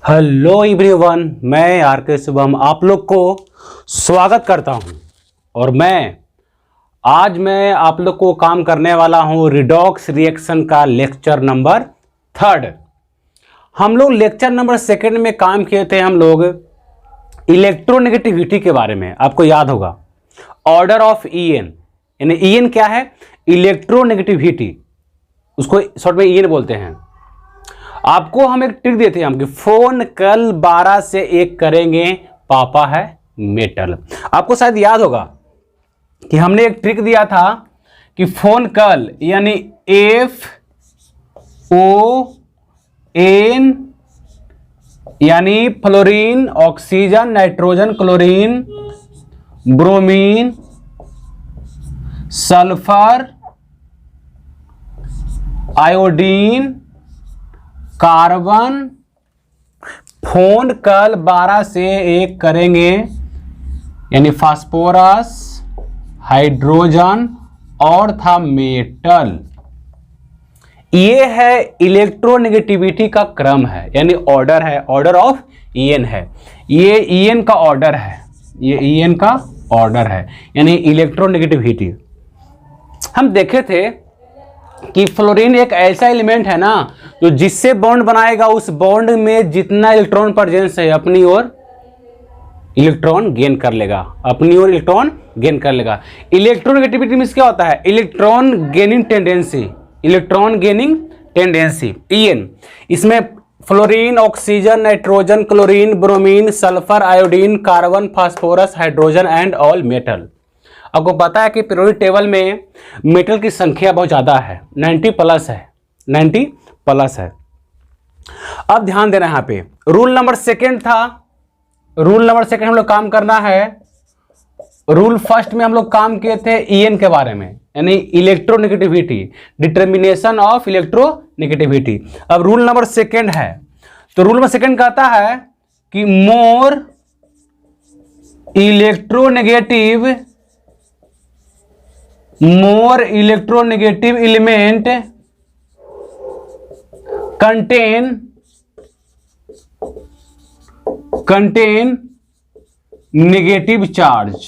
Hello everyone, मैं are के शुभम आप लोग को स्वागत करता हूं। और आज मैं आप लोग को काम करने वाला हूं रिडॉक्स रिएक्शन का लेक्चर नंबर 3। हम लोग लेक्चर नंबर 2 में काम किए थे। हम लोग इलेक्ट्रोनेगेटिविटी के बारे में, आपको याद होगा, ऑर्डर ऑफ ईएन, यानी ईएन क्या है? इलेक्ट्रोनेगेटिविटी, उसको शॉर्ट में ईएन बोलते हैं। आपको हम एक ट्रिक देते हैं कि फोन कल 12 से 1 करेंगे, पापा है मेटल। आपको शायद याद होगा कि हमने एक ट्रिक दिया था कि फोन कल यानी FON यानी fluorine, oxygen, nitrogen, chlorine, bromine, sulphur, iodine, carbon, phone call 12 से 1 करेंगे, यानी फास्फोरस, हाइड्रोजन और था मेटल। ये है इलेक्ट्रोनेगेटिविटी का क्रम है, यानी ऑर्डर है, ऑर्डर ऑफ ईएन है। ये ईएन का ऑर्डर है, ये ईएन का ऑर्डर है, यानी इलेक्ट्रोनेगेटिविटी। हम देखे थे कि फ्लोरीन एक ऐसा एलिमेंट है ना, जो जिससे बॉन्ड बनाएगा उस बॉन्ड में जितना इलेक्ट्रॉन प्रेजेंस है अपनी ओर इलेक्ट्रॉन गेन कर लेगा, अपनी ओर इलेक्ट्रॉन गेन कर लेगा। इलेक्ट्रोनेगेटिविटी में क्या होता है? Electron gaining tendency, electron gaining tendency, EN. इसमें fluorine, oxygen, nitrogen, chlorine, bromine, sulphur, iodine, carbon, phosphorus, hydrogen and all metal. आपको पता है कि पीरियोडिक टेबल में मेटल की संख्या बहुत ज़्यादा है, 90 प्लस है, 90 प्लस है। अब ध्यान देना यहाँ पे, रूल नंबर 2 था। रूल नंबर 2 हम लोग काम करना है। रूल 1 में हम लोग काम किए थे ईएन के बारे में, यानी इलेक्ट्रोनेगेटिविटी, डिटर्मिनेशन ऑफ इलेक्ट्रोनेगेटिविटी। अब रूल नंबर 2 है, तो रूल नंबर 2 कहता है कि more electronegative element contain negative charge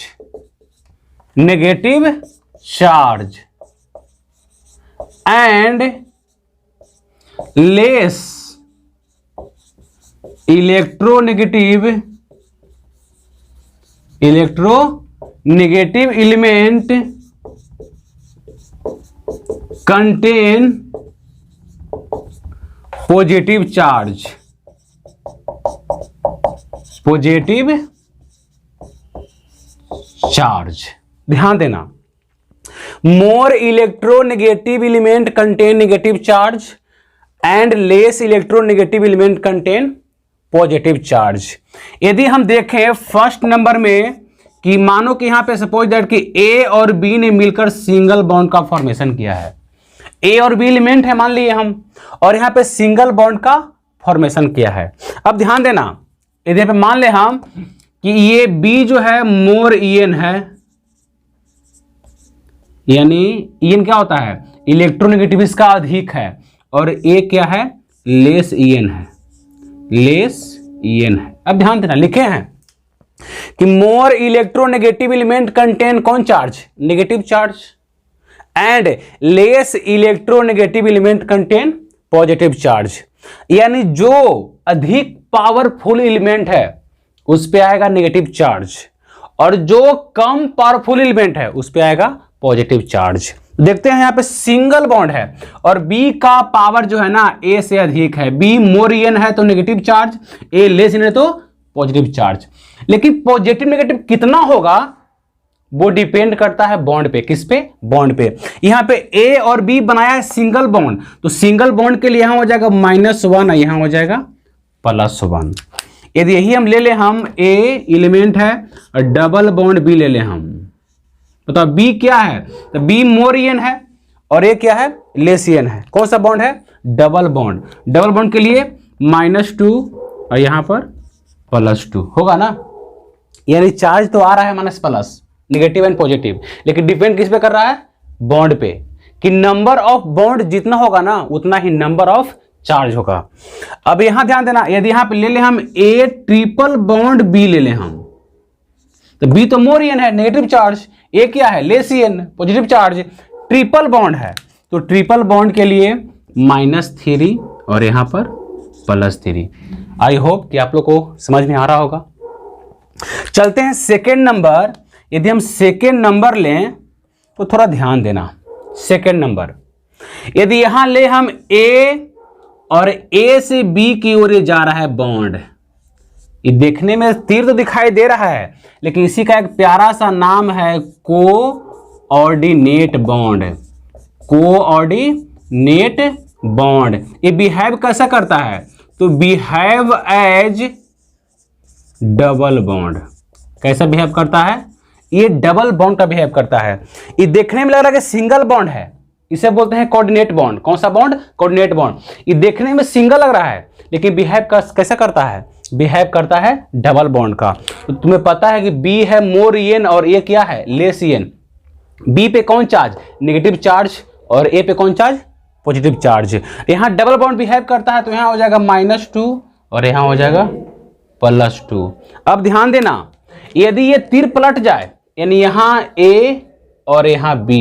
and less electronegative element contain positive charge, ध्यान देना। More electronegative element contain negative charge and less electronegative element contain positive charge. यदि हम देखें फर्स्ट नंबर में कि मानो कि यहां पे सपोज दैट कि ए और बी ने मिलकर सिंगल बॉन्ड का फॉर्मेशन किया है। ए और बी एलिमेंट है मान लिए हम, और यहां पे सिंगल बॉन्ड का फॉर्मेशन किया है। अब ध्यान देना, यदि पे मान ले हम कि ये बी जो है मोर ईएन है, यानी ईएन क्या होता है? इलेक्ट्रोनेगेटिव इसका अधिक है, और ए क्या है? लेस ईएन है, लेस ईएन है। अब ध्यान देना, लिखे हैं कि मोर इलेक्ट्रोनेगेटिव एलिमेंट कंटेन कौन charge? Negative charge, and less electronegative element contain positive charge. यानी जो अधिक पावरफुल एलिमेंट है उस पे आएगा नेगेटिव चार्ज, और जो कम पावरफुल एलिमेंट है उस पे आएगा पॉजिटिव चार्ज। देखते हैं, यहां पे सिंगल बॉन्ड है और बी का पावर जो है ना ए से अधिक है। बी मोर ईएन है तो नेगेटिव चार्ज, ए लेस ईएन है तो पॉजिटिव चार्ज। लेकिन पॉजिटिव नेगेटिव कितना होगा वो डिपेंड करता है बॉन्ड पे। किस पे? बॉन्ड पे। यहां पे ए और बी बनाया है सिंगल बॉन्ड, तो सिंगल बॉन्ड के लिए यहां हो जाएगा -1, यहां हो जाएगा +1। यदि यही हम ले ले, हम ए एलिमेंट है और डबल बॉन्ड बी ले ले हम, बताओ बी क्या है? तो बी मोर ईएन है और ए क्या है? लेस ईएन है। कौन सा बॉन्ड है? Double bond. डबल बॉन्ड के लिए -2 और यहां पर +2 होगा ना, यानी चार्ज तो आ रहा है -+, नेगेटिव एंड पॉजिटिव, लेकिन डिपेंड किस पे कर रहा है? बॉन्ड पे, कि नंबर ऑफ बॉन्ड जितना होगा ना उतना ही नंबर ऑफ चार्ज होगा। अब यहां ध्यान देना, यदि यहां पे ले ले हम A ट्रिपल बॉन्ड B ले ले हम, तो B तो मोर इन है, नेगेटिव चार्ज, A क्या है, less in, positive charge, triple bond है, तो ट्रिपल बॉन्ड के लिए -3 और यहां पर +3। आई होप कि आप लोग को समझ में आ रहा होगा। चलते हैं सेकेंड नंबर। यदि हम सेकेंड नंबर लें तो थोड़ा ध्यान देना। सेकेंड नंबर यदि यहां ले हम A और A से B की ओर ये जा रहा है बॉन्ड, ये देखने में तीर तो दिखाई दे रहा है, लेकिन इसी का एक प्यारा सा नाम है कोऑर्डिनेट बॉन्ड। कोऑर्डिनेट बॉन्ड ये बिहेव कैसा करता है, तो बिहेव एज डबल बॉन्ड। कैसा बिहेव करता है, ये डबल बॉन्ड का बिहेव करता है। ये देखने में लग रहा है कि सिंगल बॉन्ड है, इसे बोलते हैं कोऑर्डिनेट बॉन्ड। कौन सा बॉन्ड, कोऑर्डिनेट बॉन्ड। ये देखने में सिंगल लग रहा है, लेकिन बिहेव कैसा करता है, बिहेव करता है डबल बॉन्ड का। तो तुम्हें पता है कि B है मोर इन और A क्या है, लेस इन। B पे कौन चार्ज, नेगेटिव चार्ज, और A पे कौन चार्ज, पॉजिटिव चार्ज। यहां डबल बॉन्ड बिहेव करता है, तो यहां हो जाएगा -2 और यहां हो जाएगा +2। अब ध्यान देना, यदि ये तीर पलट जाए, यानी यहां A और यहां B,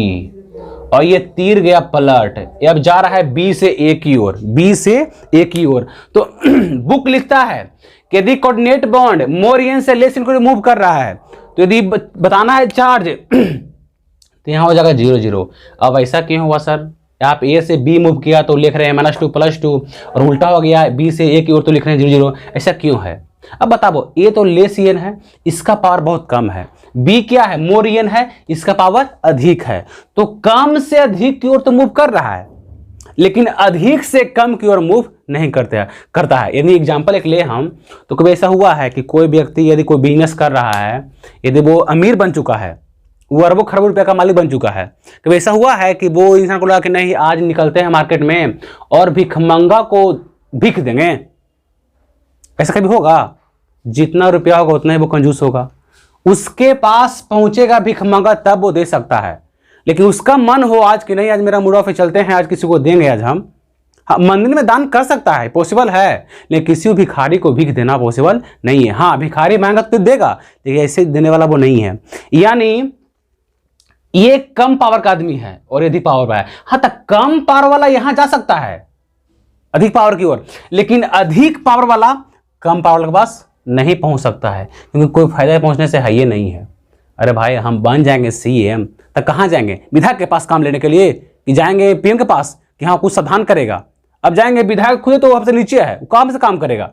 और ये तीर गया पलट, ये अब जा रहा है B से A की ओर, B से A की ओर, तो बुक लिखता है कि यदि कोऑर्डिनेट बॉन्ड मोर इन से लेस इन को रिमूव कर रहा है, तो यदि बताना है चार्ज तो यहां हो जाएगा 0 0। अब ऐसा क्यों हुआ सर, आप A से B मूव किया तो लिख रहे हैं -2 +2, और उल्टा हो गया B से A की ओर तो लिख रहे हैं 0 0, ऐसा क्यों है। अब बताओ, A तो लेस इन है, इसका पावर बहुत कम है, B क्या है, मोर इन है, इसका पावर अधिक है, तो कम से अधिक की ओर तो मूव कर रहा है, लेकिन अधिक से कम की ओर मूव नहीं करता है। यदि एग्जांपल एक ले हम, तो कभी ऐसा हुआ है कि कोई व्यक्ति यदि कोई बिजनेस कर रहा है, यदि वो अमीर बन चुका है, वो अरबों खरबों रुपए का मालिक बन चुका है, कभी ऐसा हुआ है कि वो इंसान को लगा कि नहीं आज निकलते हैं मार्केट में और भिखमंगा को भीख देंगे, ऐसा कभी होगा। जितना रुपया होगा उतना ही वो कंजूस होगा, उसके पास पहुंचेगा भिखमंगा तब वो दे सकता है, लेकिन उसका मन हो आज कि नहीं आज मेरा मूड ऑफ है, चलते हैं आज किसी को देंगे आज हम। हाँ, मंदिर में दान कर सकता है, पॉसिबल है, लेकिन किसी भिखारी को भीख देना पॉसिबल नहीं है। हाँ, भिखारी मांगा तो देगा, लेकिन ऐसे देने वाला वो नहीं है। यानी ये कम पावर का आदमी है और अधिक पावर का है। हाँ, तो कम पावर वाला यहां जा सकता है अधिक पावर की ओर, लेकिन अधिक पावर वाला कम पावर के पास नहीं पहुंच सकता है, क्योंकि कोई फायदा पहुंचने से है ये नहीं है। अरे भाई, हम बन जाएंगे CM तो कहाँ जाएंगे, विधायक के पास काम लेने के लिए, कि जाएंगे PM के पास कि हाँ कुछ सावधान करेगा। अब जाएंगे विधायक खुद तो हमसे नीचे है, वो काम से काम करेगा,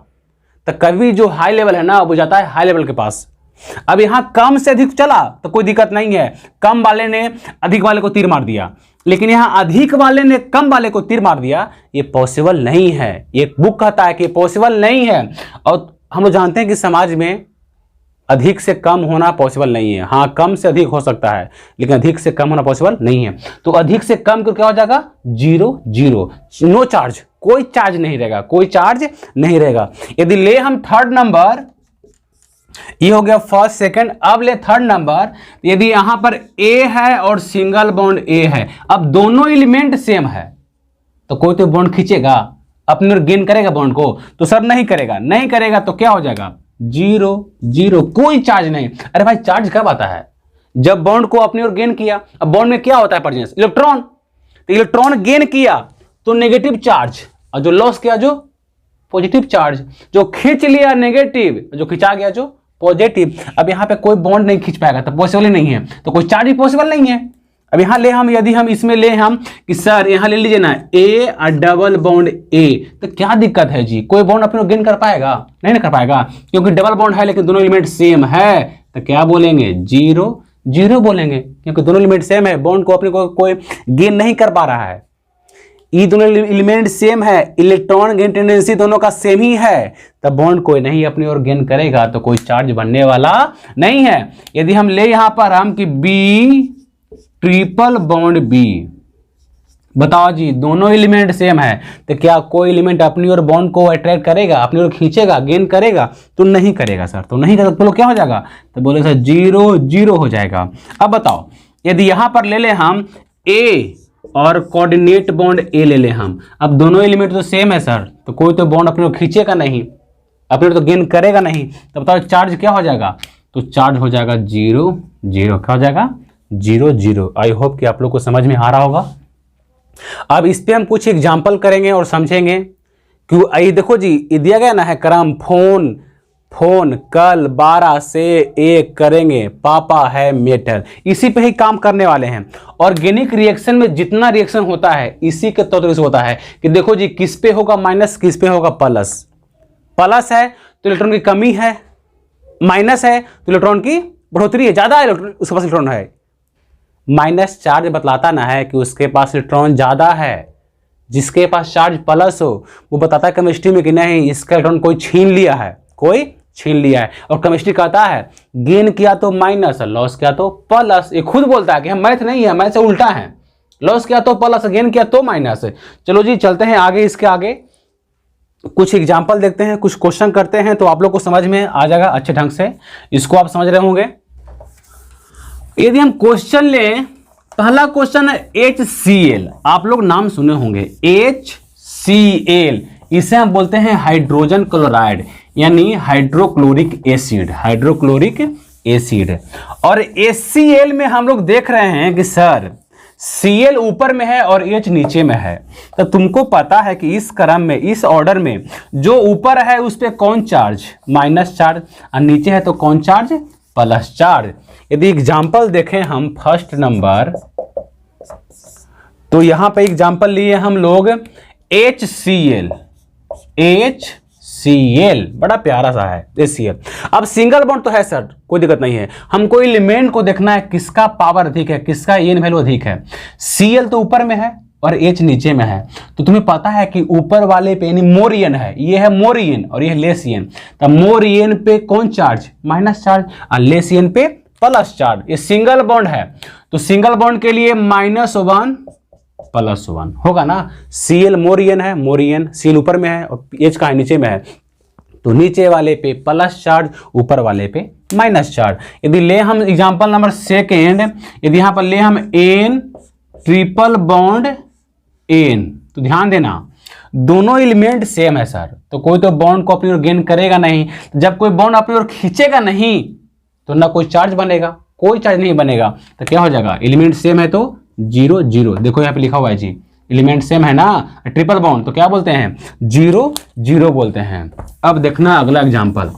तो कभी जो हाई लेवल है ना वो जाता है हाई लेवल के पास। अब यहाँ कम से अधिक चला तो कोई दिक्कत नहीं है, कम वाले ने अधिक वाले को तीर मार दिया, लेकिन यहाँ अधिक वाले ने कम वाले को तीर मार दिया, ये पॉसिबल नहीं है। ये बुक कहता है कि पॉसिबल नहीं है, और हम लोग जानते हैं कि समाज में अधिक से कम होना पॉसिबल नहीं है। हाँ, कम से अधिक हो सकता है, लेकिन अधिक से कम होना पॉसिबल नहीं है। तो अधिक से कम को क्या हो जाएगा, 0 0, नो चार्ज, कोई चार्ज नहीं रहेगा, कोई चार्ज नहीं रहेगा। यदि ले हम थर्ड नंबर, ये हो गया फर्स्ट सेकंड। अब ले थर्ड नंबर, यदि यहां पर A है और सिंगल बॉन्ड A है, अब दोनों एलिमेंट सेम है, तो कोई तो बॉन्ड खींचेगा, अपने गेन करेगा बॉन्ड को, तो सर नहीं करेगा, नहीं करेगा तो क्या हो जाएगा 0 0, कोई चार्ज नहीं। अरे भाई, चार्ज कब आता है, जब बॉन्ड को अपनी ओर गेन किया। अब बॉन्ड में क्या होता है, प्रेजेंस इलेक्ट्रॉन, तो इलेक्ट्रॉन गेन किया तो नेगेटिव चार्ज, और जो लॉस किया जो पॉजिटिव चार्ज, जो खींच लिया नेगेटिव, जो खिंचा गया जो पॉजिटिव। अब यहाँ पे कोई बॉन्ड नहीं खींच पाएगा, तो पॉसिबल ही नहीं है, तो कोई चार्ज भी पॉसिबल नहीं है। अब यहाँ ले हम, यदि हम इसमें ले हम कि सर यहाँ ले लीजिए ना A और डबल बॉन्ड A, तो क्या दिक्कत है जी, कोई बॉन्ड अपने गेन कर पाएगा, नहीं कर पाएगा, क्योंकि डबल बॉन्ड है लेकिन दोनों एलिमेंट सेम है, तो क्या बोलेंगे 0 0 बोलेंगे, क्योंकि दोनों एलिमेंट सेम है, बॉन्ड को अपने को कोई गेन नहीं कर पा रहा है। ये दोनों एलिमेंट सेम है, इलेक्ट्रॉन गेन टेंडेंसी दोनों का सेम ही है, तब बॉन्ड कोई नहीं अपनी ओर गेन करेगा, तो कोई चार्ज बनने वाला नहीं है। यदि हम ले यहां पर हम कि B ट्रिपल बॉन्ड B, बताओ जी दोनों एलिमेंट सेम है, तो क्या कोई एलिमेंट अपनी ओर बॉन्ड को अट्रैक्ट करेगा, अपनी ओर खींचेगा, गेन करेगा, तो नहीं करेगा सर, तो नहीं करेगा, तो क्या हो जाएगा, तो बोले सर 0 0 हो जाएगा। अब बताओ, यदि यहां पर ले ले हम A और कोऑर्डिनेट बॉन्ड ए ले लें हम। अब दोनों एलिमेंट तो सेम है सर, तो कोई तो बॉन्ड अपने को खींचेगा नहीं, अपने तो गेन करेगा नहीं, तो बताओ चार्ज क्या हो जाएगा? तो चार्ज हो जाएगा 0 0। क्या हो जाएगा? 0 0। आई होप कि आप लोग को समझ में आ रहा होगा। अब इस पे हम कुछ एग्जाम्पल करेंगे और समझेंगे। क्यों? आई देखो जी, ये दिया गया ना है क्रम, फोन कल 12 से 1 करेंगे, पापा है मेटल। इसी पे ही काम करने वाले हैं। ऑर्गेनिक रिएक्शन में जितना रिएक्शन होता है इसी के तौर से होता है कि देखो जी, किस पे होगा माइनस, किस पे होगा प्लस। प्लस है तो इलेक्ट्रॉन की कमी है, माइनस है तो इलेक्ट्रॉन की बढ़ोतरी है, ज्यादा है इलेक्ट्रॉन, उसके पास इलेक्ट्रॉन है। माइनस चार्ज बतलाता ना है कि उसके पास इलेक्ट्रॉन ज्यादा है। जिसके पास चार्ज प्लस हो वो बताता है केमिस्ट्री में कि नहीं, इसका इलेक्ट्रॉन कोई छीन लिया है, कोई छीन लिया है। और केमिस्ट्री कहता है गेन किया तो माइनस, लॉस किया तो प्लस। ये खुद बोलता है कि हम मैथ नहीं है, मैथ से उल्टा है। लॉस किया तो प्लस, गेन किया तो माइनस। चलो जी चलते हैं आगे। इसके आगे कुछ एग्जाम्पल देखते हैं, कुछ क्वेश्चन करते हैं, तो आप लोग को समझ में आ जाएगा अच्छे ढंग से। इसको आप समझ रहे होंगे। यदि हम क्वेश्चन लें, पहला क्वेश्चन है HCl। आप लोग नाम सुने होंगे HCl। इसे हम बोलते हैं हाइड्रोजन क्लोराइड, यानी हाइड्रोक्लोरिक एसिड, हाइड्रोक्लोरिक एसिड। और HCl में हम लोग देख रहे हैं कि सर Cl ऊपर में है और H नीचे में है। तो तुमको पता है कि इस क्रम में, इस ऑर्डर में जो ऊपर है उस पर कौन चार्ज? Minus charge. और नीचे है तो कौन चार्ज? Plus charge. यदि एग्जाम्पल देखें हम फर्स्ट नंबर, तो यहां पे एग्जाम्पल लिए हम लोग HCl। बड़ा प्यारा सा है HCl। अब सिंगल बॉन्ड तो है सर, कोई दिक्कत नहीं है। हमको एलिमेंट को देखना है किसका पावर अधिक है, किसका एन वैल्यू अधिक है। Cl तो ऊपर में है और H नीचे में है। तो तुम्हें पता है कि ऊपर वाले पे यानी मोर एन है, ये है मोर एन और ये है लेस एन। तो मोर एन पे कौन चार्ज? Minus charge. और लेस एन पे प्लस चार्ज। ये सिंगल बॉन्ड है तो सिंगल बॉन्ड के लिए -1 +1 होगा ना। Cl मोर एन है, मोर एन, Cl ऊपर में है और H का है नीचे में है, तो नीचे वाले पे प्लस चार्ज, ऊपर वाले पे माइनस चार्ज। यदि ले हम एग्जांपल नंबर सेकेंड, यदि यहां पर ले हम N ट्रिपल बॉन्ड N, तो ध्यान देना दोनों एलिमेंट सेम है सर, तो कोई तो बॉन्ड को अपनी ओर गेन करेगा नहीं। जब कोई बॉन्ड अपनी ओर खींचेगा नहीं तो ना कोई चार्ज बनेगा, कोई चार्ज नहीं बनेगा। तो क्या हो जाएगा? एलिमेंट सेम है तो 0 0। देखो यहाँ पे लिखा हुआ है जी, एलिमेंट सेम है ना, ट्रिपल बॉन्ड, तो क्या बोलते हैं? 0 0 बोलते हैं। अब देखना अगला एग्जांपल।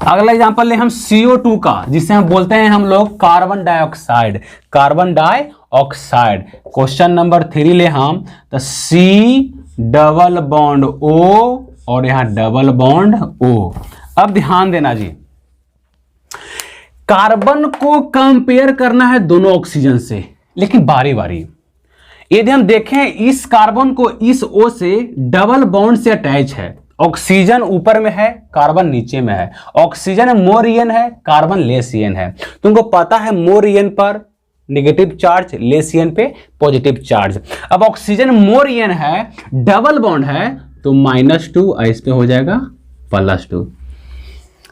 अगला एग्जांपल ले हम CO2 का, जिसे हम बोलते हैं हम लोग carbon dioxide. Carbon dioxide question number 3 ले हम, तो C डबल बॉन्ड O और यहां डबल बॉन्ड O। अब ध्यान देना जी, कार्बन को कंपेयर करना है दोनों ऑक्सीजन से, लेकिन बारी बारी। यदि हम देखें इस कार्बन को इस O से डबल बॉन्ड से अटैच है, ऑक्सीजन ऊपर में है, कार्बन नीचे में है। ऑक्सीजन मोर एन है, कार्बन लेस एन है। तुमको पता है मोर एन पर नेगेटिव चार्ज, लेस एन पे पॉजिटिव चार्ज। अब ऑक्सीजन मोर एन है, डबल बॉन्ड है, तो -2 और इस पे हो जाएगा +2।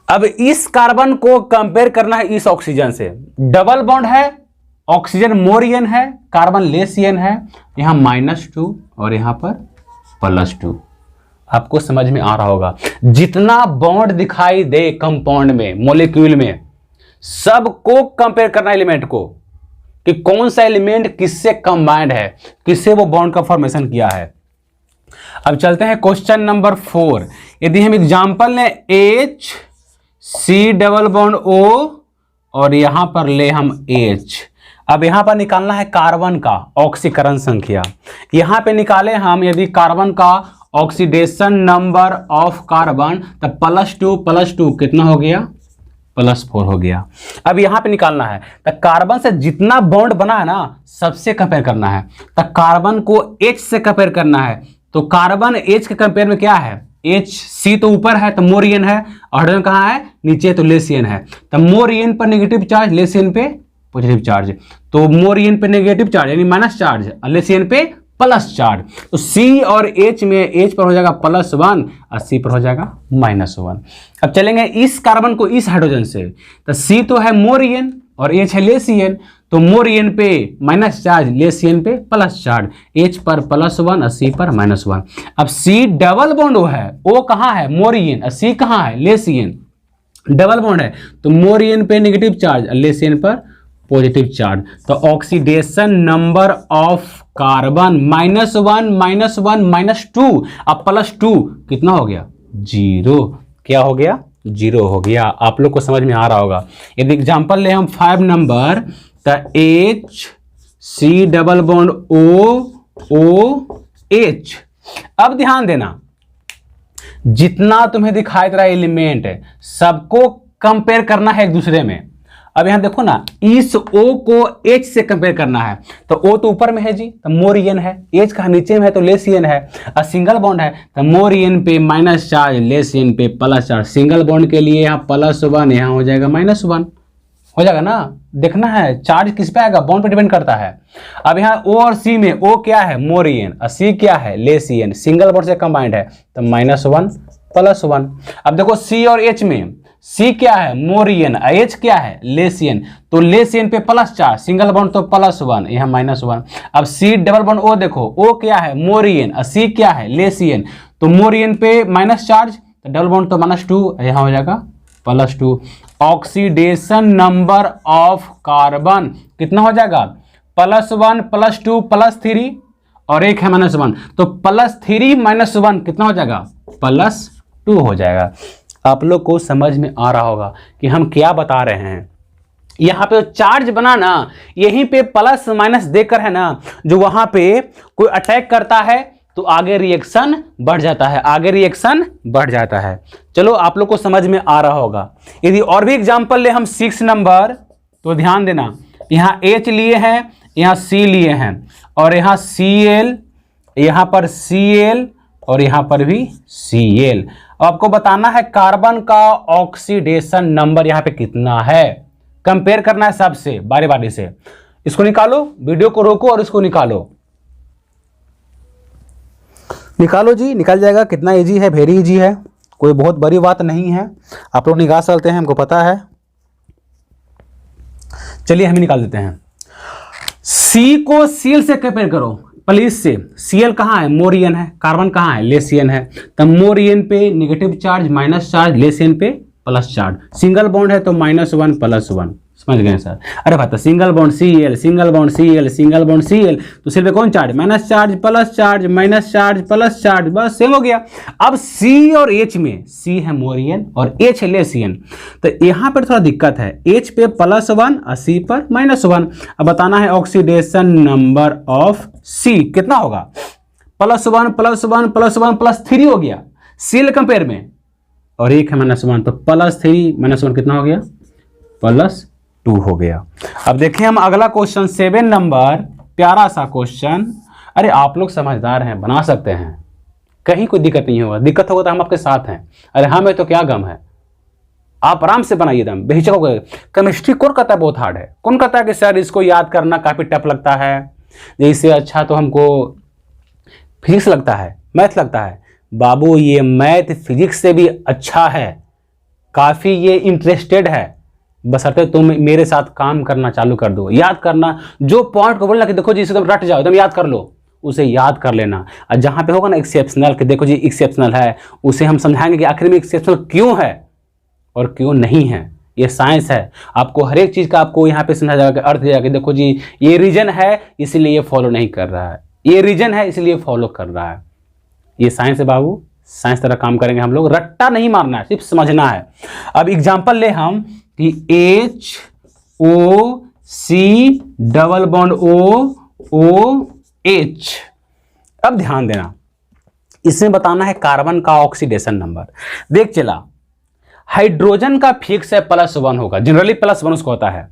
अब इस कार्बन को कंपेयर करना है इस ऑक्सीजन से, डबल बॉन्ड है, ऑक्सीजन मोर एन है, कार्बन लेस एन है, यहां -2 और यहां पर +2। आपको समझ में आ रहा होगा। जितना बॉन्ड दिखाई दे कंपाउंड में, मॉलिक्यूल में, सबको कंपेयर करना एलिमेंट को कि कौन सा एलिमेंट किससे कंबाइंड है, किससे वो बॉन्ड का फॉर्मेशन किया है। अब चलते हैं क्वेश्चन नंबर 4। यदि हम एग्जांपल लें HC डबल बॉन्ड O और यहां पर ले हम H। अब यहां पर निकालना है कार्बन का ऑक्सीकरण संख्या। यहां पे निकाले हम यदि कार्बन का ऑक्सीडेशन नंबर ऑफ कार्बन, तो +2 कितना हो गया? +4 हो गया। अब यहां पे निकालना है, तो कार्बन से जितना बॉन्ड बना है ना सबसे कंपेयर करना है। तो कार्बन को H से कंपेयर करना है, तो कार्बन H के कंपेयर में क्या है? HC तो ऊपर है तो मोर एन है, हाइड्रोजन कहाँ है? नीचे, तो लेस एन है। तो मोर एन पर नेगेटिव चार्ज, लेस एन पे पॉजिटिव चार्ज, तो मोर एन पे नेगेटिव चार्ज यानी माइनस चार्ज, लेस एन पे प्लस चार्ज। तो C और H में H पर हो जाएगा +1 और C पर हो जाएगा -1। अब चलेंगे इस कार्बन को इस हाइड्रोजन से, तो C तो है मोर एन और H है लेसियन, तो मोर एन पे माइनस चार्ज, लेसियन पे प्लस चार्ज, H पर +1 और C पर -1। अब C डबल बॉन्ड है, O कहाँ है मोरियन, C कहाँ है लेसियन, डबल बॉन्ड है, तो मोरियन पे नेगेटिव चार्ज, लेसियन पर पॉजिटिव चार्ज। तो ऑक्सीडेशन नंबर ऑफ कार्बन -1 -2 अब +2 कितना हो गया 0। क्या हो गया 0 हो गया। आप लोग को समझ में आ रहा होगा। यदि एग्जांपल ले हम 5 नंबर, तो HC डबल बॉन्ड OH। अब ध्यान देना, जितना तुम्हें दिखाई दे रहा है एलिमेंट सबको कंपेयर करना है एक दूसरे में। अब यहां देखो ना, इस O को H से कंपेयर करना है, तो O तो ऊपर में है जी, तो मोरियन है, H का नीचे में है तो लेसियन है, और सिंगल बॉन्ड है तो मोरियन पे माइनस चार्ज, लेसियन पे प्लस चार्ज। सिंगल बॉन्ड के लिए यहाँ +1, यहाँ हो जाएगा -1, हो जाएगा ना। देखना है चार्ज किस पे आएगा, बॉन्ड पे डिपेंड करता है। अब यहाँ O और C में O क्या है मोरियन और C क्या है लेसियन, सिंगल बॉन्ड से कंबाइंड है तो -1 +1। अब देखो C और H में, C क्या है मोरियन, H क्या है लेसियन, तो लेसियन पे प्लस चार्ज, सिंगल बॉन्ड तो +1, यहाँ -1। अब C डबल बॉन्ड O देखो, O क्या है मोरियन और C क्या है लेसियन, तो मोरियन पे माइनस चार्ज, तो डबल बॉन्ड तो -2, यहाँ हो जाएगा +2। ऑक्सीडेशन नंबर ऑफ कार्बन कितना हो जाएगा +1 +2 +3 और एक है -1, तो +3 -1 कितना हो जाएगा +2 हो जाएगा। आप लोग को समझ में आ रहा होगा कि हम क्या बता रहे हैं। यहाँ पे चार्ज बना ना, यहीं पे प्लस माइनस देकर है ना, जो वहां पे कोई अटैक करता है तो आगे रिएक्शन बढ़ जाता है, आगे रिएक्शन बढ़ जाता है। चलो आप लोग को समझ में आ रहा होगा। यदि और भी एग्जांपल ले हम 6 नंबर, तो ध्यान देना, यहाँ H लिए हैं, यहाँ C लिए हैं, और यहाँ Cl, यहाँ पर Cl और यहाँ पर भी Cl। आपको बताना है कार्बन का ऑक्सीडेशन नंबर यहाँ पे कितना है, कंपेयर करना है सबसे बारी बारी से। इसको निकालो, वीडियो को रोको और इसको निकालो, निकालो जी, निकल जाएगा। कितना इजी है, वेरी इजी है, कोई बहुत बड़ी बात नहीं है, आप लोग निकाल सकते हैं, हमको पता है। चलिए हम निकाल देते हैं। C को Cl से कंपेयर करो प्लीज से। Cl कहाँ है मोरियन है, कार्बन कहाँ है लेसियन है, तब मोरियन पे नेगेटिव चार्ज माइनस चार्ज, लेसियन पे प्लस चार्ज, सिंगल बॉन्ड है तो -1 +1। समझ गए सर? अरे भाई, single bond Cl, single bond Cl, single bond Cl, तो सिर्फ कौन charge, minus charge plus charge, minus charge plus charge, बस सेम हो गया। अब C और H में, C है मोरियन और H है लेसियन, तो यहाँ पर थोड़ा दिक्कत है, H पे +1 और C पर -1। अब बताना है ऑक्सीडेशन नंबर ऑफ C कितना होगा, +1 +1 +1 +3 हो गया Cl कंपेयर में, और एक है -1, तो +3 -1 कितना हो गया +2 हो गया। अब देखें हम अगला क्वेश्चन 7 नंबर, प्यारा सा क्वेश्चन। अरे आप लोग समझदार हैं, बना सकते हैं, कहीं कोई दिक्कत नहीं होगा, दिक्कत होगा तो हम आपके साथ हैं। अरे हमें तो क्या गम है, आप आराम से बनाइए, दम बेहिचक होकर। केमिस्ट्री कौन कहता है बहुत हार्ड है, कौन कहता है कि सर इसको याद करना काफी टफ लगता है, इससे अच्छा तो हमको फिजिक्स लगता है, मैथ लगता है। बाबू ये मैथ फिजिक्स से भी अच्छा है, काफी ये इंटरेस्टेड है, बशर्ते तुम मेरे साथ काम करना चालू कर दो। याद करना, जो पॉइंट को बोलना कि देखो जी इसे तुम रट जाओ, एकदम याद कर लो, उसे याद कर लेना। और जहां पे होगा ना एक्सेप्शनल, कि देखो जी एक्सेप्शनल है, उसे हम समझाएंगे कि आखिर में एक्सेप्शनल क्यों है और क्यों नहीं है। ये साइंस है, आपको हर एक चीज का आपको यहाँ पे समझा जाएगा, अर्थ दिया जाएगा कि देखो जी ये रीजन है इसलिए ये फॉलो नहीं कर रहा है, ये रीजन है इसलिए फॉलो कर रहा है। ये साइंस है बाबू, साइंस तरह काम करेंगे हम लोग, रट्टा नहीं मारना है, सिर्फ समझना है। अब एग्जांपल ले हम कि HOC डबल बॉन्ड OH। अब ध्यान देना, इसमें बताना है कार्बन का ऑक्सीडेशन नंबर। देख चला, हाइड्रोजन का फिक्स है +1 होगा, जनरली +1 उसको होता है।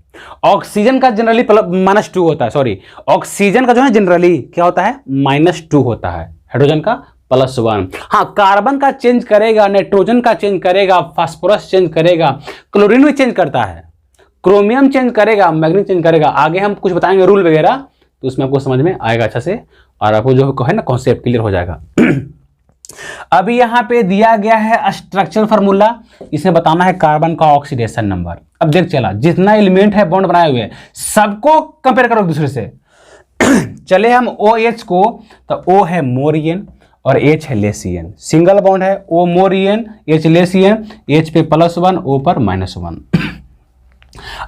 ऑक्सीजन का जनरली -2 होता है, सॉरी ऑक्सीजन का जो है जनरली क्या होता है -2 होता है, हाइड्रोजन का +1। हाँ, कार्बन का चेंज करेगा, नाइट्रोजन का चेंज करेगा, फास्फोरस चेंज करेगा, क्लोरीन भी चेंज करता है, क्रोमियम चेंज करेगा, मैग्नीज चेंज करेगा। आगे हम कुछ बताएंगे रूल वगैरह, तो उसमें आपको समझ में आएगा अच्छा से, और आपको जो है ना कॉन्सेप्ट क्लियर हो जाएगा। अभी यहाँ पे दिया गया है स्ट्रक्चर फार्मूला, इसमें बताना है कार्बन का ऑक्सीडेशन नंबर। अब देख चला, जितना एलिमेंट है बॉन्ड बनाए हुए सबको कंपेयर करो एक दूसरे से। चले हम OH को, तो O है मोरियन और H है लेसियन, सिंगल बॉन्ड है, O मोरियन H लेसियन, H पे +1 O पर -1।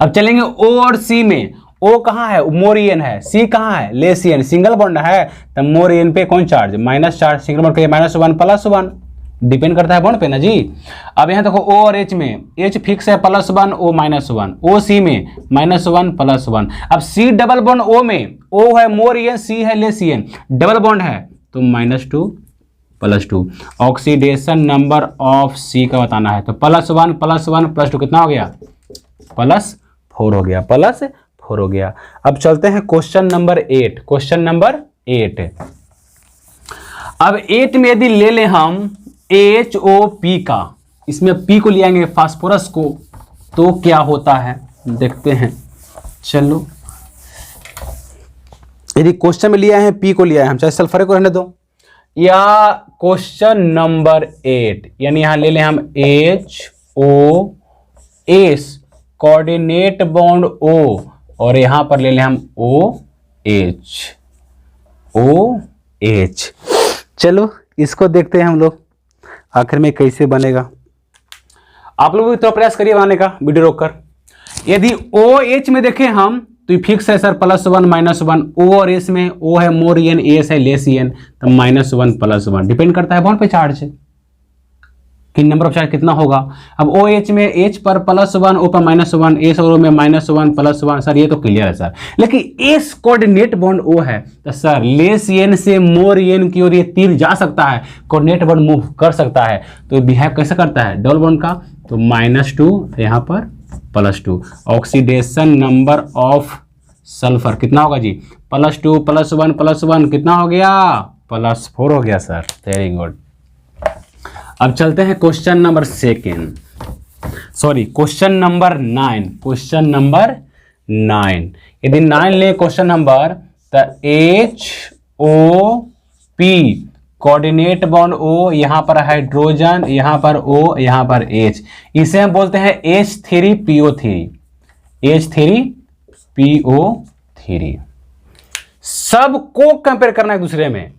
अब चलेंगे O और C में, O कहाँ है मोरियन है, C कहाँ है लेसियन, सिंगल बॉन्ड है, तो मोरियन पे कौन charge minus charge, single bond पे -1 +1, डिपेंड करता है बॉन्ड पे ना जी। अब यहाँ देखो O और H में, H फिक्स है +1 O -1, O C में -1 +1। अब C डबल बॉन्ड O में, O है मोरियन C है लेसियन, डबल बॉन्ड है तो -2 +2। ऑक्सीडेशन नंबर ऑफ C का बताना है, तो +1 +1 +2 कितना हो गया +4 हो गया, +4 हो गया। अब चलते हैं क्वेश्चन नंबर 8। क्वेश्चन नंबर 8, अब 8 में यदि ले लें हम HOP का, इसमें P को ले आएंगे फास्फोरस को, तो क्या होता है देखते हैं। चलो यदि क्वेश्चन में लिया है P को लिया है हम, चाहे सल्फर को रहने दो, या क्वेश्चन नंबर 8 यानी यहां ले लें हम HOS कोऑर्डिनेट बॉन्ड O, और यहां पर ले लें हम OH। चलो इसको देखते हैं हम लोग आखिर में कैसे बनेगा। आप लोग भी तो प्रयास करिए बनाने का वीडियो रोककर। यदि OH में देखें हम तो फिक्स है सर +1 -1, O और S में O है मोरियन S है लेसियन, तो -1 +1, डिपेंड करता है बॉन्ड पे चार्ज कि नंबर ऑफ चार्ज कितना होगा। अब OH में H पर +1 O पर -1, S और O में -1 +1, सर ये तो क्लियर है सर। लेकिन S कोऑर्डिनेट बॉन्ड O है, तो सर लेसियन से मोरियन की ओर ये तीर जा सकता है, कोऑर्डिनेट बॉन्ड मूव कर सकता है, तो बिहेव कैसे करता है डबल बॉन्ड का, तो -2 यहाँ पर +2। ऑक्सीडेशन नंबर ऑफ सल्फर कितना होगा जी, +2 +1 +1 कितना हो गया +4 हो गया सर, वेरी गुड। अब चलते हैं क्वेश्चन नंबर 9। क्वेश्चन नंबर 9, यदि 9 ले क्वेश्चन नंबर, तो HOP कोऑर्डिनेट बॉन्ड O, यहां पर हाइड्रोजन, यहां पर O, यहां पर H, इसे हम बोलते हैं H3PO3। सबको कंपेयर करना है एक दूसरे में,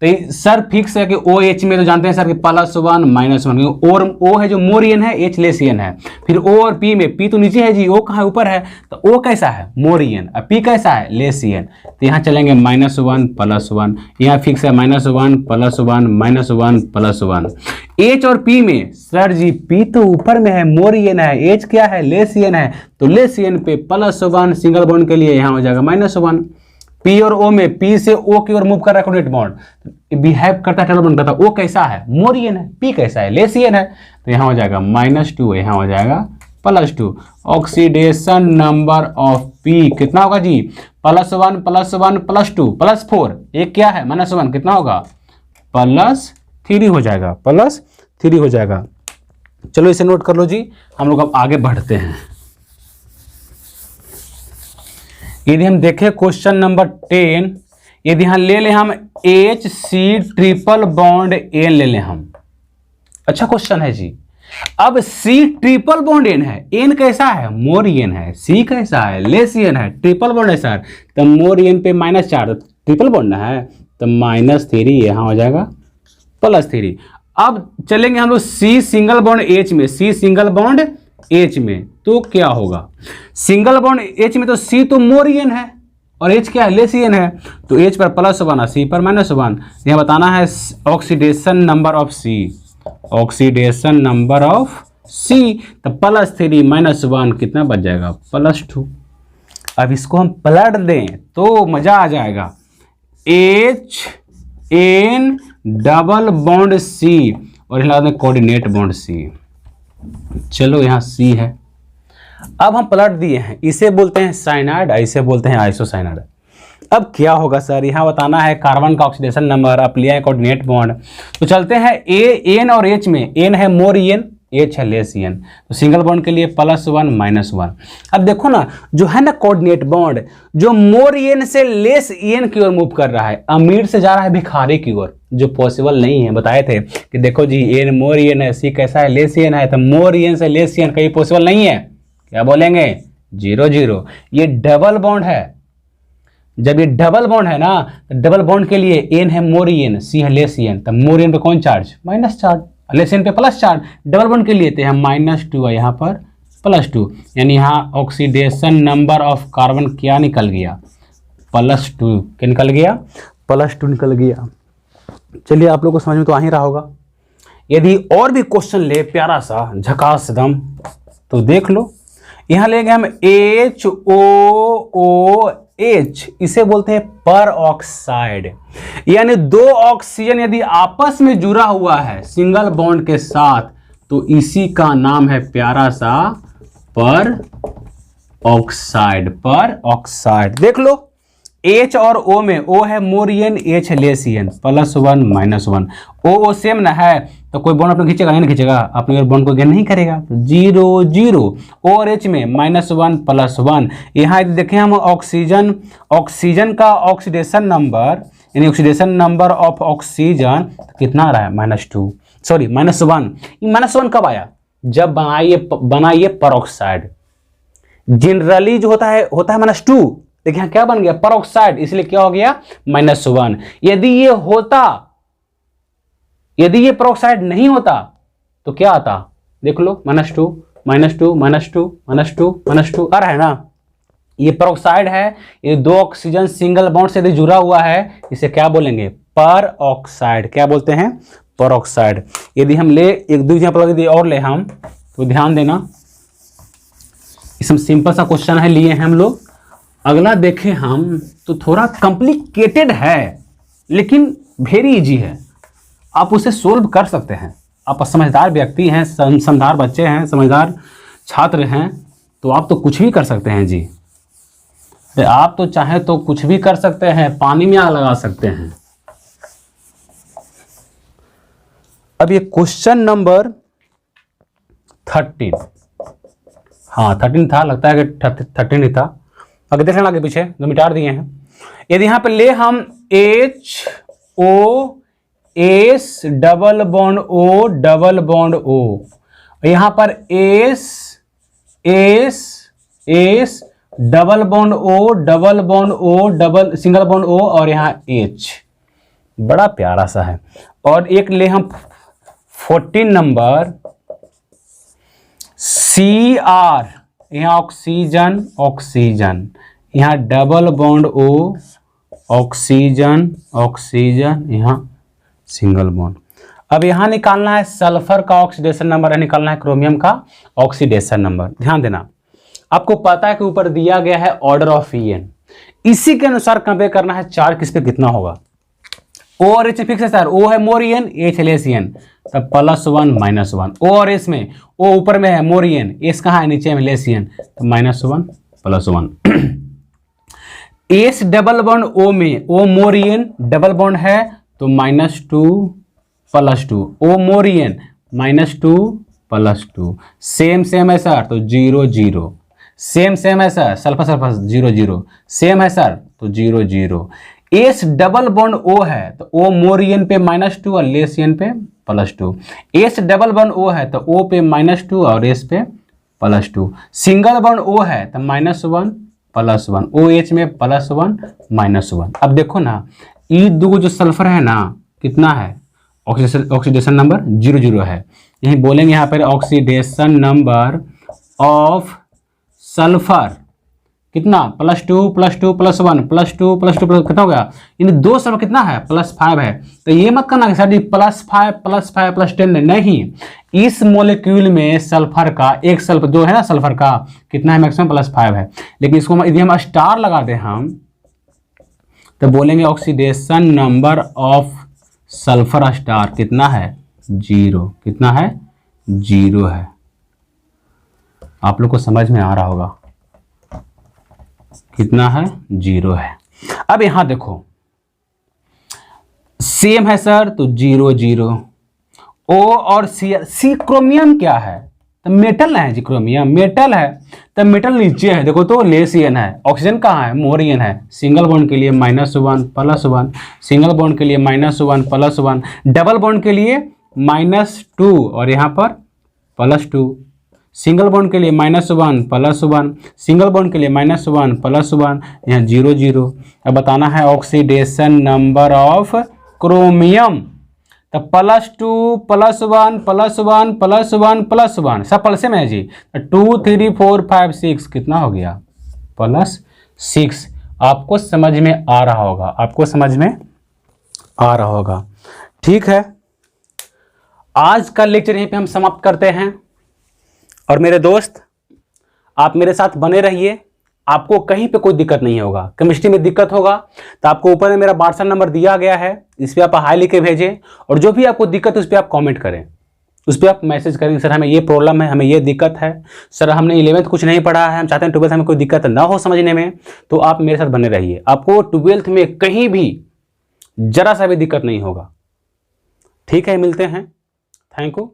तो सर फिक्स है कि OH में तो जानते हैं सर कि +1 -1, और O है जो मोरियन है, H लेसियन है। फिर O और P में, P तो नीचे है जी, O कहाँ ऊपर है, तो O कैसा है मोरियन, अब P कैसा है लेसियन, तो यहाँ चलेंगे -1 +1, यहाँ फिक्स है -1 +1 -1 +1। H और P में सर जी P तो ऊपर में है मोरियन है, H क्या है लेसियन है, तो लेसियन पे +1, सिंगल बॉन्ड के लिए यहाँ हो जाएगा -1। P और O में, P से O की ओर मूव कर रहा है कोऑर्डिनेट बॉन्ड, बिहेव करता है डबल बॉन्ड करता है, O कैसा है मोरियन है, P कैसा है लेसियन है, तो यहाँ हो जाएगा -2, यहाँ हो जाएगा +2। ऑक्सीडेशन नंबर ऑफ P कितना होगा जी, +1 +1 +2 +4, एक क्या है -1 कितना होगा +3 हो जाएगा, +3 हो जाएगा। चलो इसे नोट कर लो जी, हम लोग अब आगे बढ़ते हैं। यदि हम देखें क्वेश्चन नंबर 10, यदि यहाँ ले लें हम HC ट्रिपल बॉन्ड N ले लें हम, अच्छा क्वेश्चन है जी। अब C ट्रिपल बॉन्ड N है, N कैसा है मोरियन है, C कैसा है लेसियन है, ट्रिपल बॉन्ड है सर, तो मोरियन पे -4, ट्रिपल बॉन्ड है तो -3, यहाँ हो जाएगा +3। अब चलेंगे हम लोग C सिंगल बॉन्ड H में, C सिंगल बॉन्ड H में, तो क्या होगा सिंगल बॉन्ड H में, तो C तो मोरियन है और H क्या है लेसियन है, तो H पर +1 C पर -1, यह बताना है oxidation number of C, oxidation number of C, तो +3 -1 कितना बच जाएगा +2। अब इसको हम पलट दें तो मजा आ जाएगा, HN डबल बॉन्ड C और यहाँ कोऑर्डिनेट बॉन्ड C। चलो यहाँ C है, अब हम पलट दिए हैं, इसे बोलते हैं साइनाइड, इसे बोलते हैं आइसोसाइनाइड। अब क्या होगा सर, यहाँ बताना है कार्बन का ऑक्सीडेशन नंबर, अब लिया है कोऑर्डिनेट बॉन्ड, तो चलते हैं N और H में, N है मोरियन H है लेसियन, तो सिंगल बॉन्ड के लिए +1 -1। अब देखो ना जो है ना कोऑर्डिनेट बॉन्ड, जो मोरियन से लेसियन की ओर मूव कर रहा है, अमीर से जा रहा है भिखारी की ओर, जो पॉसिबल नहीं है। बताए थे कि देखो जी N मोरियन है, C कैसा है लेसियन है, तो मोरियन से लेसियन कहीं पॉसिबल नहीं है, क्या बोलेंगे, 0 0। ये डबल बॉन्ड है, जब ये डबल बॉन्ड है ना, तो डबल बॉन्ड के लिए एन है मोर एन, सी है लेस एन, तब मोर एन पे कौन charge, minus charge, less N पे प्लस चार्ज। डबल बॉन्ड के लिए तो यहाँ -2 है, यहाँ पर +2, यानी यहाँ ऑक्सीडेशन नंबर ऑफ कार्बन क्या निकल गया, +2। क्या निकल गया, +2 निकल गया। चलिए आप लोग को समझ में तो आ ही रहा होगा। यदि और भी क्वेश्चन ले प्यारा सा झकास दम तो देख लो। यहाँ लेंगे हम HOOH, इसे बोलते हैं पर ऑक्साइड, यानी 2 ऑक्सीजन यदि आपस में जुड़ा हुआ है सिंगल बॉन्ड के साथ तो इसी का नाम है प्यारा सा पर ऑक्साइड। पर ऑक्साइड देख लो, H और O में O है मोर एन, H है लेस एन, +1 -1। O सेम ना है तो कोई बॉन्ड अपने खींचेगा नहीं खींचेगा, अपने बॉन्ड को गेन नहीं करेगा, तो 0 0। O और H में -1 +1। यहाँ यदि देखें हम ऑक्सीजन का ऑक्सीडेशन नंबर, यानी ऑक्सीडेशन नंबर ऑफ ऑक्सीजन कितना आ रहा है, -2, सॉरी -1। ये -1 कब आया, जब बनाइए पर ऑक्साइड। जनरली जो होता है -2, देखिए यहाँ क्या बन गया, पर ऑक्साइड, इसलिए क्या हो गया, -1। यदि ये पर ऑक्साइड नहीं होता तो क्या आता, देख लो, -2 -2 -2 -2 -2 आ रहा है ना। ये पर ऑक्साइड है, ये 2 ऑक्सीजन सिंगल बॉन्ड से यदि जुड़ा हुआ है, इसे क्या बोलेंगे, पर ऑक्साइड। क्या बोलते हैं, पर ऑक्साइड। यदि हम ले एक दो एग्जाम्पल यदि और ले हम, तो ध्यान देना, इसमें सिंपल सा क्वेश्चन है लिए हैं हम लोग। अगला देखें हम तो थोड़ा कॉम्प्लिकेटेड है लेकिन वेरी इजी है, आप उसे सोल्व कर सकते हैं। आप समझदार व्यक्ति हैं, समझदार बच्चे हैं, समझदार छात्र हैं, तो आप तो कुछ भी कर सकते हैं जी। आप तो चाहे तो कुछ भी कर सकते हैं, पानी में आग लगा सकते हैं। अब ये क्वेश्चन नंबर 13, हाँ 13 था, लगता है कि 13 ही था, अगर देख लेना आगे पीछे जो मिटार दिए हैं। यदि यहाँ पे ले हम HOS डबल बॉन्ड O, यहाँ पर S double bond O single bond O, और यहाँ H, बड़ा प्यारा सा है। और एक ले हम 14 नंबर CR, यहाँ ऑक्सीजन, यहाँ डबल बॉन्ड O, ऑक्सीजन, यहाँ सिंगल बॉन्ड। अब यहाँ निकालना है सल्फर का ऑक्सीडेशन नंबर, निकालना है क्रोमियम का ऑक्सीडेशन नंबर। ध्यान देना, आपको पता है कि ऊपर दिया गया है ऑर्डर ऑफ En, इसी के अनुसार कंपेयर करना है चार्ज किस पे कितना होगा। O और H फिक्स है सर, O है मोर एन, H लेस एन, तब +1 -1। O और S में O ऊपर में है मोर एन, S कहाँ है, नीचे में लेस एन, तो -1 +1। S डबल बॉन्ड O में O मोर एन डबल बॉन्ड है तो -2 +2, O मोर एन -2 +2। सेम है सर तो 0 0, सेम है सर, सल्फर 0 0, सेम है सर तो 0 0। S डबल बॉन्ड O है तो O मोर एन पे -2 और लेस एन पे +2। S डबल बॉन्ड O है तो O पे -2 और S पे +2। सिंगल बॉन्ड O है तो -1 +1, OH में +1 -1। अब देखो ना, ये दो जो सल्फर है ना, कितना है, ऑक्सीडेशन नंबर 0 0 है। यही बोलेंगे यहाँ पर ऑक्सीडेशन नंबर ऑफ सल्फर कितना, +2 +2 +1 +2 +2 कितना हो गया, इन दो सल्फर कितना है, +5 है। तो ये मत करना कि सर +5 +5 +10, नहीं, इस मॉलिक्यूल में सल्फर का एक सल्फर जो है ना, सल्फर का कितना है, मैक्सिमम +5 है। लेकिन इसको यदि हम स्टार लगा दें हम, तो बोलेंगे oxidation number of sulphur star कितना है, 0। कितना है, 0 है। आप लोग को समझ में आ रहा होगा, कितना है, 0 है। अब यहां देखो, सेम है सर तो 0 0। O और C क्रोमियम क्या है, तो मेटल है जी, क्रोमियम मेटल है, तो मेटल नीचे है, देखो तो लेस एन है, ऑक्सीजन कहाँ है, मोर एन है। सिंगल बॉन्ड के लिए -1 +1, सिंगल बॉन्ड के लिए -1 +1, डबल बॉन्ड के लिए -2 और यहाँ पर +2। सिंगल बॉन्ड के लिए -1 +1, सिंगल बॉन्ड के लिए -1 +1, यहाँ 0 0। अब बताना है ऑक्सीडेशन नंबर ऑफ क्रोमियम, तो +2 +1 +1 +1 +1 सब प्लस में है जी। 2 3 4 5 6 कितना हो गया +6। आपको समझ में आ रहा होगा, आपको समझ में आ रहा होगा। ठीक है, आज का लेक्चर यहीं पे हम समाप्त करते हैं। और मेरे दोस्त, आप मेरे साथ बने रहिए, आपको कहीं पे कोई दिक्कत नहीं होगा। केमिस्ट्री में दिक्कत होगा तो आपको ऊपर में मेरा व्हाट्सएप नंबर दिया गया है, इस पर आप हाई लिख के भेजें, और जो भी आपको दिक्कत है उस पर आप कमेंट करें, उस पर आप मैसेज करेंगे, सर हमें ये प्रॉब्लम है, हमें ये दिक्कत है, सर हमने 11th कुछ नहीं पढ़ा है, हम चाहते हैं 12th हमें कोई दिक्कत ना हो समझने में, तो आप मेरे साथ बने रहिए। आपको 12th में कहीं भी जरा सा भी दिक्कत नहीं होगा। ठीक है, मिलते हैं, थैंक यू।